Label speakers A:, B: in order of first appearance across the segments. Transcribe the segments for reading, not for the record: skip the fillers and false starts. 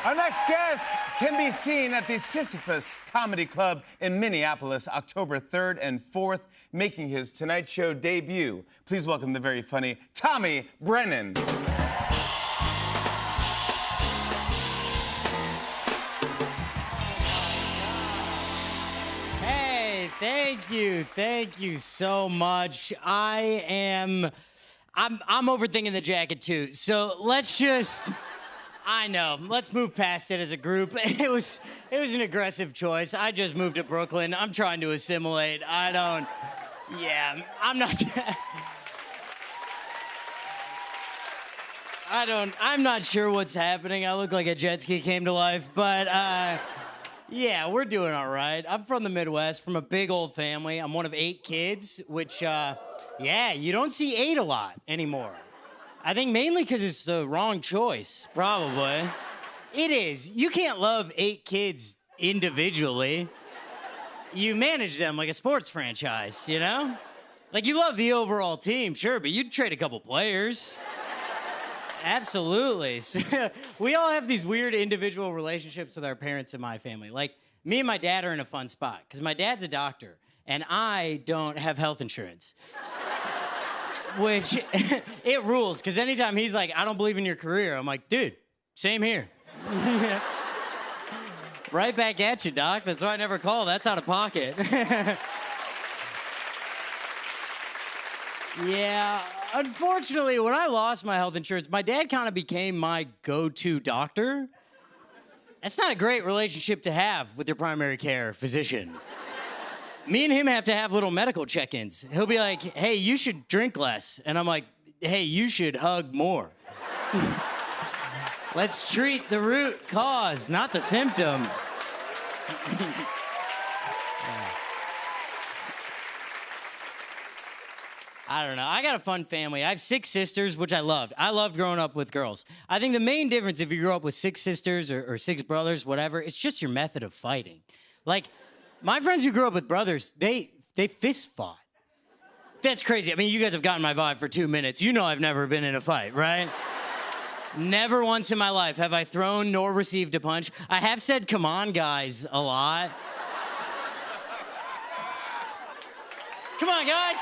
A: Our next guest can be seen at the Sisyphus Comedy Club in Minneapolis, October 3rd and 4th, making his Tonight Show debut. Please welcome the very funny Tommy Brennan.
B: Hey, thank you so much. I'm overthinking the jacket too, so let's move past it as a group. It was an aggressive choice. I just moved to Brooklyn. I'm trying to assimilate. I'm not sure what's happening. I look like a jet ski came to life, but yeah, we're doing all right. I'm from the Midwest, from a big old family. I'm one of 8 kids, which you don't see 8 a lot anymore. I think mainly because it's the wrong choice, probably. It is. You can't love 8 kids individually. You manage them like a sports franchise, you know? Like, you love the overall team, sure, but you'd trade a couple players. Absolutely. So, we all have these weird individual relationships with our parents in my family. Like, me and my dad are in a fun spot, because my dad's a doctor, and I don't have health insurance. Which, it rules, because anytime he's like, I don't believe in your career, I'm like, dude, same here. Right back at you, doc. That's why I never call. That's out of pocket. Yeah, unfortunately, when I lost my health insurance, my dad kind of became my go-to doctor. That's not a great relationship to have with your primary care physician. Me and him have to have little medical check-ins. He'll be like, hey, you should drink less. And I'm like, hey, you should hug more. Let's treat the root cause, not the symptom. I don't know. I got a fun family. I have 6 sisters, which I loved. I loved growing up with girls. I think the main difference if you grow up with 6 sisters or 6 brothers, whatever, it's just your method of fighting. Like, my friends who grew up with brothers, they fist fought. That's crazy. I mean, you guys have gotten my vibe for 2 minutes. You know I've never been in a fight, right? Never once in my life have I thrown nor received a punch. I have said, come on, guys, a lot. Come on, guys.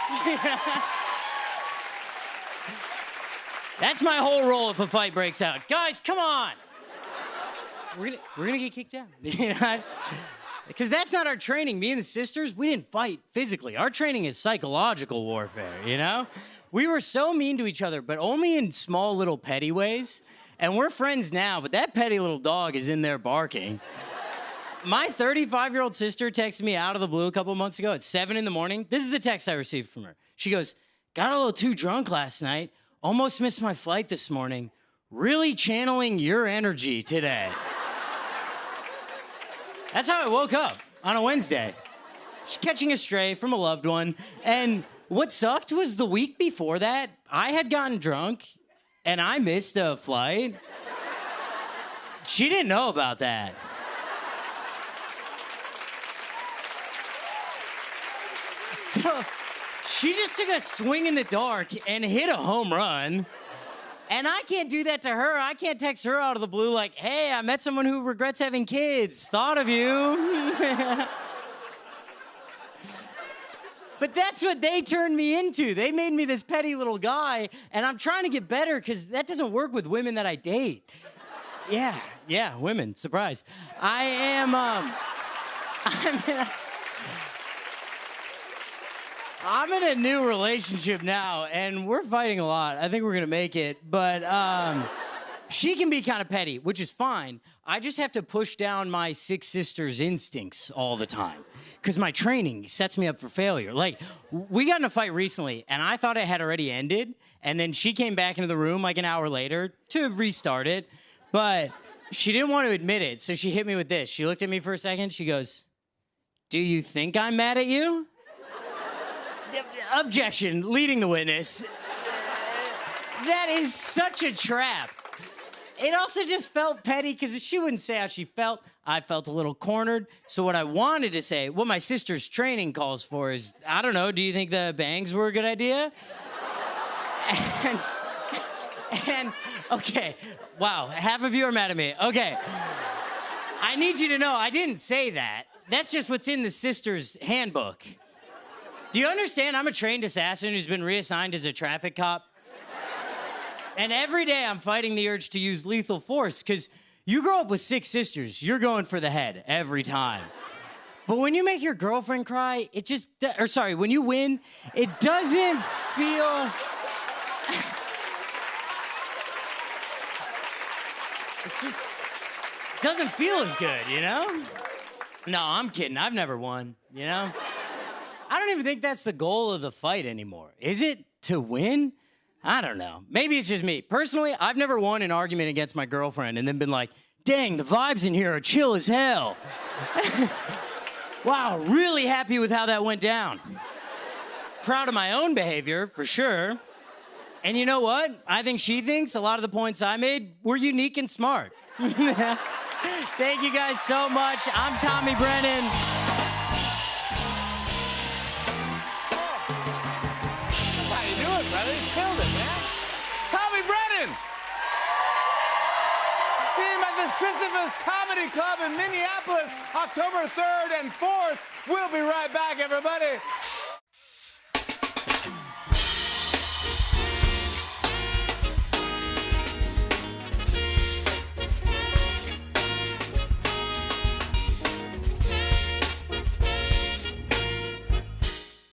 B: That's my whole role if a fight breaks out. Guys, come on. We're gonna get kicked out. You know? Because that's not our training. Me and the sisters, we didn't fight physically. Our training is psychological warfare, you know? We were so mean to each other, but only in small little petty ways. And we're friends now, but that petty little dog is in there barking. My 35-year-old sister texted me out of the blue a couple months ago at 7 in the morning. This is the text I received from her. She goes, got a little too drunk last night. Almost missed my flight this morning. Really channeling your energy today. That's how I woke up on a Wednesday. Just catching a stray from a loved one. And what sucked was the week before that, I had gotten drunk and I missed a flight. She didn't know about that. So she just took a swing in the dark and hit a home run. And I can't do that to her. I can't text her out of the blue like, hey, I met someone who regrets having kids. Thought of you. But that's what they turned me into. They made me this petty little guy, and I'm trying to get better because that doesn't work with women that I date. Yeah, women, surprise. I'm in a new relationship now, and we're fighting a lot. I think we're gonna make it, but she can be kind of petty, which is fine. I just have to push down my 6 sisters' instincts all the time, because my training sets me up for failure. Like, we got in a fight recently, and I thought it had already ended, and then she came back into the room like an hour later to restart it, but she didn't want to admit it, so she hit me with this. She looked at me for a second, she goes, do you think I'm mad at you? Objection, leading the witness. That is such a trap. It also just felt petty because she wouldn't say how she felt. I felt a little cornered. So what I wanted to say, what my sister's training calls for is, I don't know, do you think the bangs were a good idea? And okay, wow, half of you are mad at me. Okay. I need you to know, I didn't say that. That's just what's in the Sisters handbook. Do you understand? I'm a trained assassin who's been reassigned as a traffic cop. And every day I'm fighting the urge to use lethal force, because you grow up with 6 sisters, you're going for the head every time. But when you make your girlfriend cry, it just, or sorry, when you win, it doesn't feel... It just doesn't feel as good, you know? No, I'm kidding. I've never won, you know? I don't even think that's the goal of the fight anymore. Is it to win? I don't know. Maybe it's just me. Personally, I've never won an argument against my girlfriend and then been like, dang, the vibes in here are chill as hell. Wow, really happy with how that went down. Proud of my own behavior, for sure. And you know what? I think she thinks a lot of the points I made were unique and smart. Thank you guys so much. I'm Tommy Brennan.
A: How you doing, brother? You killed it, man. Tommy Brennan! See him at the Sisyphus Comedy Club in Minneapolis, October 3rd and 4th. We'll be right back, everybody.